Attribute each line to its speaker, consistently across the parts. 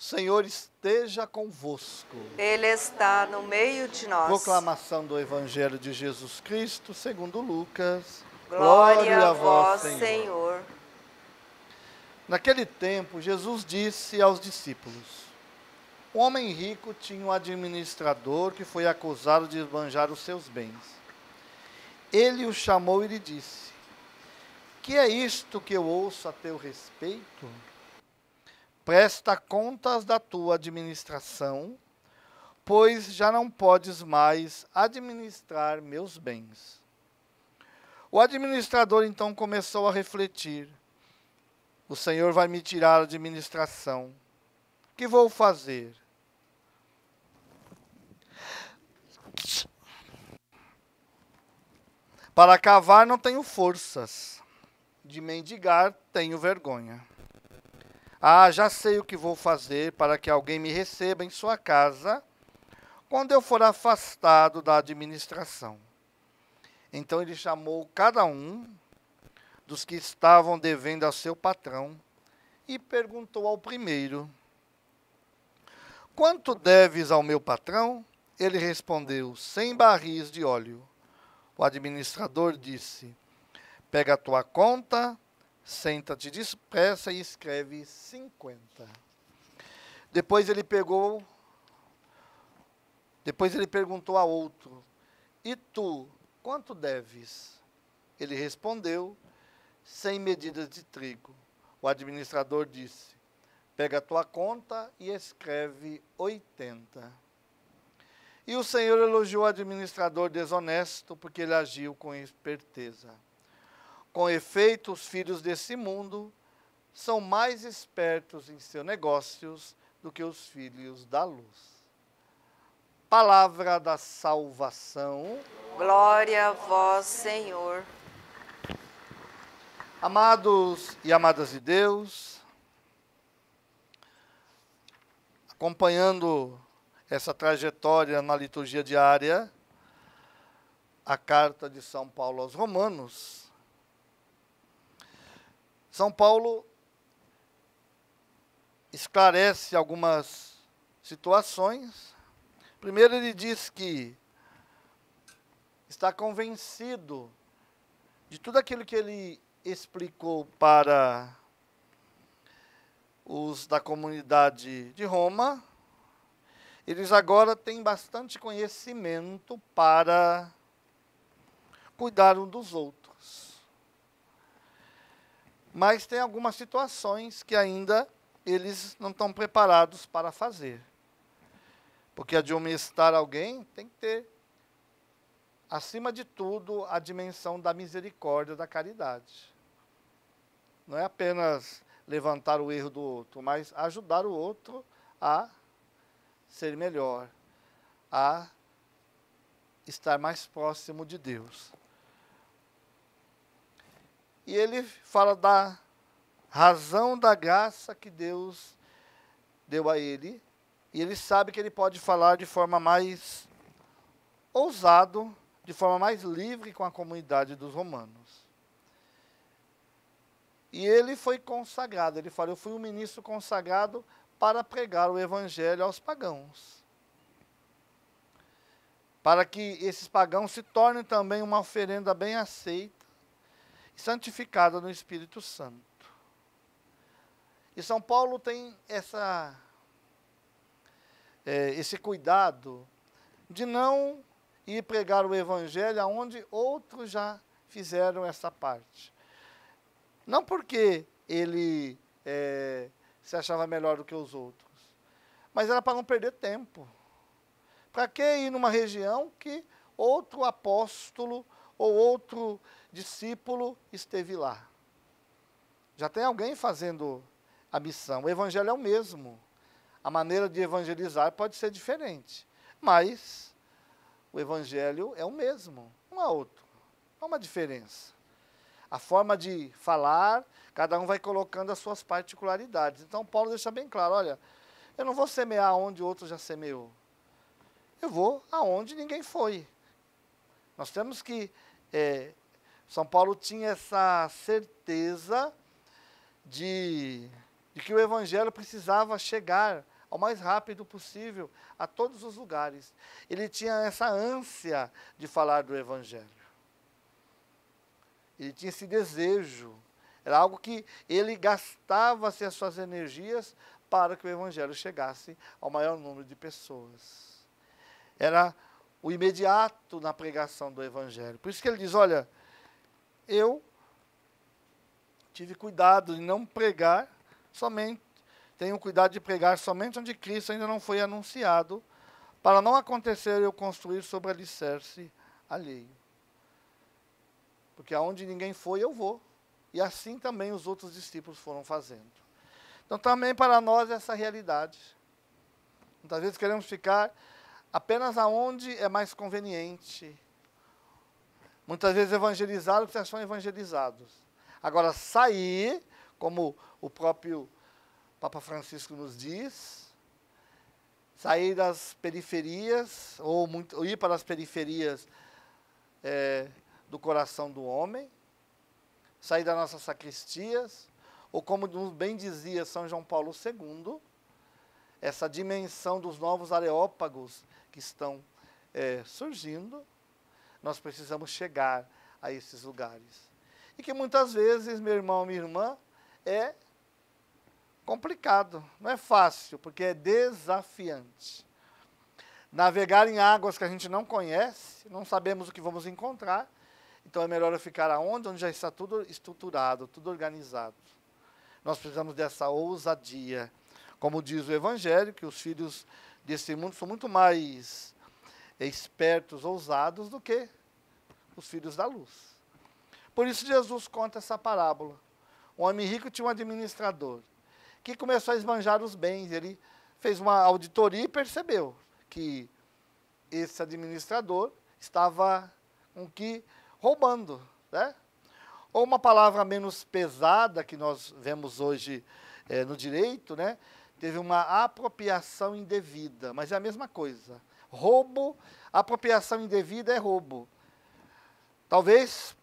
Speaker 1: Senhor esteja convosco.
Speaker 2: Ele está no meio de nós.
Speaker 1: Proclamação do Evangelho de Jesus Cristo, segundo Lucas.
Speaker 2: Glória a vós, Senhor.
Speaker 1: Naquele tempo, Jesus disse aos discípulos: um homem rico tinha um administrador que foi acusado de esbanjar os seus bens. Ele o chamou e lhe disse: que é isto que eu ouço a teu respeito? Presta contas da tua administração, pois já não podes mais administrar meus bens. O administrador então começou a refletir: o Senhor vai me tirar a administração. O que vou fazer? Para cavar não tenho forças, de mendigar tenho vergonha. Ah, já sei o que vou fazer para que alguém me receba em sua casa quando eu for afastado da administração. Então ele chamou cada um dos que estavam devendo ao seu patrão e perguntou ao primeiro: quanto deves ao meu patrão? Ele respondeu: 100 barris de óleo. O administrador disse: pega a tua conta, senta-te depressa e escreve 50. Depois ele perguntou a outro: e tu, quanto deves? Ele respondeu: 100 medidas de trigo. O administrador disse: pega a tua conta e escreve 80. E o Senhor elogiou o administrador desonesto, porque ele agiu com esperteza. Com efeito, os filhos desse mundo são mais espertos em seus negócios do que os filhos da luz. Palavra da salvação.
Speaker 2: Glória a vós, Senhor.
Speaker 1: Amados e amadas de Deus, acompanhando essa trajetória na liturgia diária, a carta de São Paulo aos Romanos, São Paulo esclarece algumas situações. Primeiro, ele diz que está convencido de tudo aquilo que ele explicou para os da comunidade de Roma. Eles agora têm bastante conhecimento para cuidar um dos outros. Mas tem algumas situações que ainda eles não estão preparados para fazer. Porque admoestar alguém tem que ter, acima de tudo, a dimensão da misericórdia, da caridade. Não é apenas levantar o erro do outro, mas ajudar o outro a ser melhor, a estar mais próximo de Deus. E ele fala da razão da graça que Deus deu a ele, e ele sabe que ele pode falar de forma mais ousado, de forma mais livre com a comunidade dos romanos. E ele foi consagrado, ele fala: eu fui um ministro consagrado para pregar o evangelho aos pagãos. Para que esses pagãos se tornem também uma oferenda bem aceita e santificada no Espírito Santo. E São Paulo tem esse cuidado de não ir pregar o evangelho aonde outros já fizeram essa parte. Não porque ele se achava melhor do que os outros, mas era para não perder tempo. Para que ir numa região que outro apóstolo ou outro discípulo esteve lá? Já tem alguém fazendo a missão. O evangelho é o mesmo. A maneira de evangelizar pode ser diferente, mas o evangelho é o mesmo, não há outro. Não há uma diferença. A forma de falar, cada um vai colocando as suas particularidades. Então, Paulo deixa bem claro: olha, eu não vou semear onde outro já semeou. Eu vou aonde ninguém foi. Nós temos que... São Paulo tinha essa certeza de que o evangelho precisava chegar ao mais rápido possível, a todos os lugares. Ele tinha essa ânsia de falar do Evangelho. Ele tinha esse desejo. Era algo que ele gastava-se as suas energias para que o Evangelho chegasse ao maior número de pessoas. Era o imediato na pregação do Evangelho. Por isso que ele diz, olha, eu tive cuidado de não pregar somente, tenho cuidado de pregar somente onde Cristo ainda não foi anunciado, para não acontecer eu construir sobre alicerce alheio. Porque aonde ninguém foi, eu vou. E assim também os outros discípulos foram fazendo. Então também para nós essa realidade. Muitas vezes queremos ficar apenas aonde é mais conveniente. Muitas vezes evangelizar porque são evangelizados. Agora sair, como o próprio Papa Francisco nos diz, sair das periferias, ou ir para as periferias do coração do homem, sair das nossas sacristias, ou como bem dizia São João Paulo II, essa dimensão dos novos areópagos que estão surgindo, nós precisamos chegar a esses lugares. E que muitas vezes, meu irmão, minha irmã, é complicado, não é fácil, porque é desafiante. Navegar em águas que a gente não conhece, não sabemos o que vamos encontrar, então é melhor eu ficar aonde? Onde já está tudo estruturado, tudo organizado. Nós precisamos dessa ousadia. Como diz o Evangelho, que os filhos desse mundo são muito mais espertos, ousados, do que os filhos da luz. Por isso Jesus conta essa parábola. Um homem rico tinha um administrador, que começou a esbanjar os bens. Ele fez uma auditoria e percebeu que esse administrador estava roubando, né? Ou uma palavra menos pesada que nós vemos hoje no direito, né? Teve uma apropriação indevida, mas é a mesma coisa. Roubo, apropriação indevida é roubo. Talvez,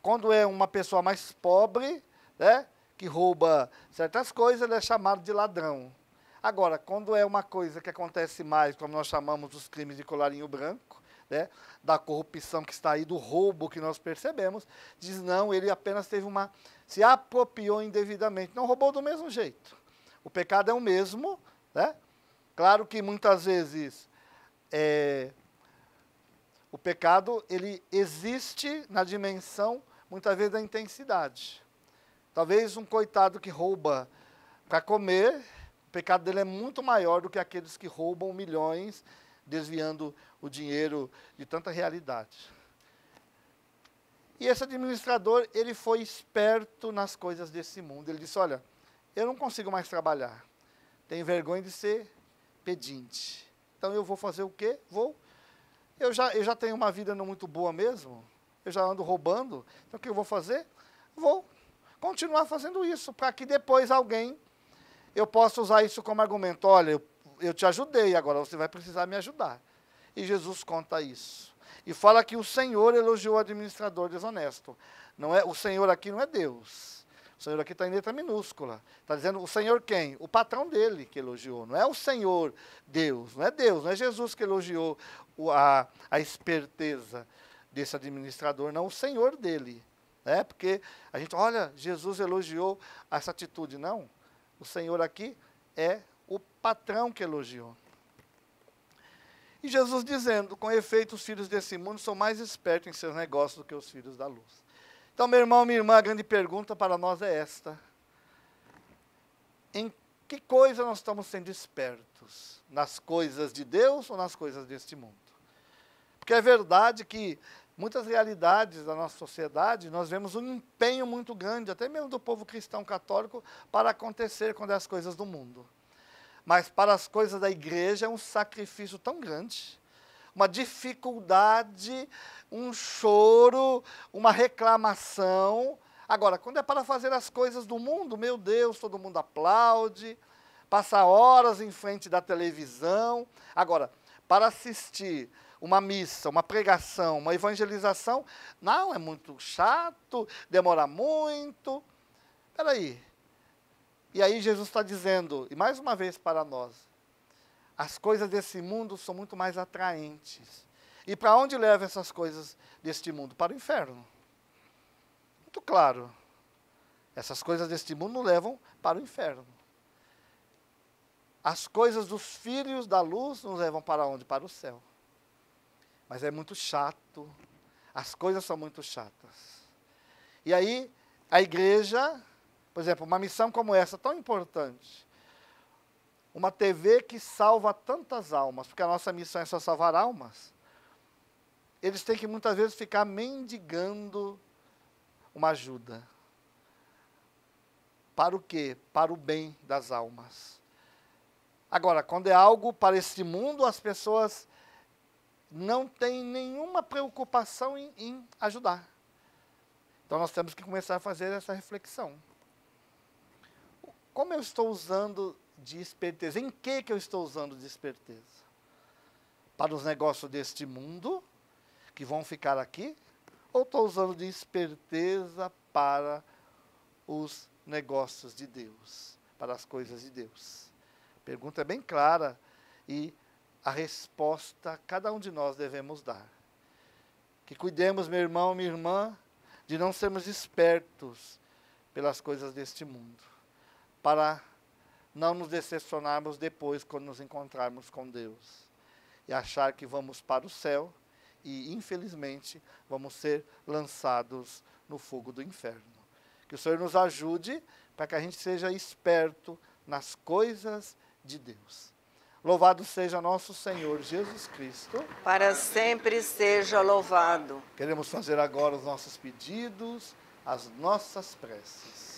Speaker 1: quando é uma pessoa mais pobre, né, que rouba certas coisas, ele é chamado de ladrão. Agora, quando é uma coisa que acontece mais, como nós chamamos os crimes de colarinho branco, né, da corrupção que está aí, do roubo que nós percebemos, diz não, ele apenas se apropriou indevidamente, não roubou do mesmo jeito. O pecado é o mesmo, né? Claro que muitas vezes o pecado ele existe na dimensão, muitas vezes, da intensidade. Talvez um coitado que rouba para comer, o pecado dele é muito maior do que aqueles que roubam milhões, desviando o dinheiro de tanta realidade. E esse administrador, ele foi esperto nas coisas desse mundo. Ele disse, olha, eu não consigo mais trabalhar. Tenho vergonha de ser pedinte. Então eu vou fazer o quê? Eu já tenho uma vida não muito boa mesmo. Eu já ando roubando. Então o que eu vou fazer? Vou continuar fazendo isso, para que depois eu possa usar isso como argumento. Olha, eu te ajudei, agora você vai precisar me ajudar. E Jesus conta isso. E fala que o Senhor elogiou o administrador desonesto. O Senhor aqui não é Deus. O Senhor aqui está em letra minúscula. Está dizendo o Senhor quem? O patrão dele que elogiou. Não é o Senhor Deus. Não é Jesus que elogiou a esperteza desse administrador, não o Senhor dele. Porque a gente, olha, Jesus elogiou essa atitude. Não. O Senhor aqui é o patrão que elogiou. E Jesus dizendo, com efeito, os filhos desse mundo são mais espertos em seus negócios do que os filhos da luz. Então, meu irmão, minha irmã, a grande pergunta para nós é esta. Em que coisa nós estamos sendo espertos? Nas coisas de Deus ou nas coisas deste mundo? Porque é verdade que muitas realidades da nossa sociedade, nós vemos um empenho muito grande, até mesmo do povo cristão católico, para acontecer quando é as coisas do mundo. Mas para as coisas da igreja é um sacrifício tão grande, uma dificuldade, um choro, uma reclamação. Agora, quando é para fazer as coisas do mundo, meu Deus, todo mundo aplaude, passa horas em frente da televisão. Agora, para assistir uma missa, uma pregação, uma evangelização, não, é muito chato, demora muito. Espera aí. E aí Jesus está dizendo, e mais uma vez para nós, as coisas desse mundo são muito mais atraentes. E para onde levam essas coisas deste mundo? Para o inferno. Muito claro. Essas coisas deste mundo levam para o inferno. As coisas dos filhos da luz nos levam para onde? Para o céu. Mas é muito chato. As coisas são muito chatas. E aí, a igreja, por exemplo, uma missão como essa, tão importante. Uma TV que salva tantas almas, porque a nossa missão é só salvar almas. Eles têm que muitas vezes ficar mendigando uma ajuda. Para o quê? Para o bem das almas. Agora, quando é algo para este mundo, as pessoas não têm nenhuma preocupação em ajudar. Então nós temos que começar a fazer essa reflexão. Como eu estou usando de esperteza? Em que eu estou usando de esperteza? Para os negócios deste mundo, que vão ficar aqui? Ou estou usando de esperteza para os negócios de Deus, para as coisas de Deus? A pergunta é bem clara e a resposta cada um de nós devemos dar. Que cuidemos, meu irmão, minha irmã, de não sermos espertos pelas coisas deste mundo, para não nos decepcionarmos depois quando nos encontrarmos com Deus e achar que vamos para o céu e, infelizmente, vamos ser lançados no fogo do inferno. Que o Senhor nos ajude para que a gente seja esperto nas coisas de Deus. Louvado seja nosso Senhor Jesus Cristo.
Speaker 2: Para sempre seja louvado.
Speaker 1: Queremos fazer agora os nossos pedidos, as nossas preces.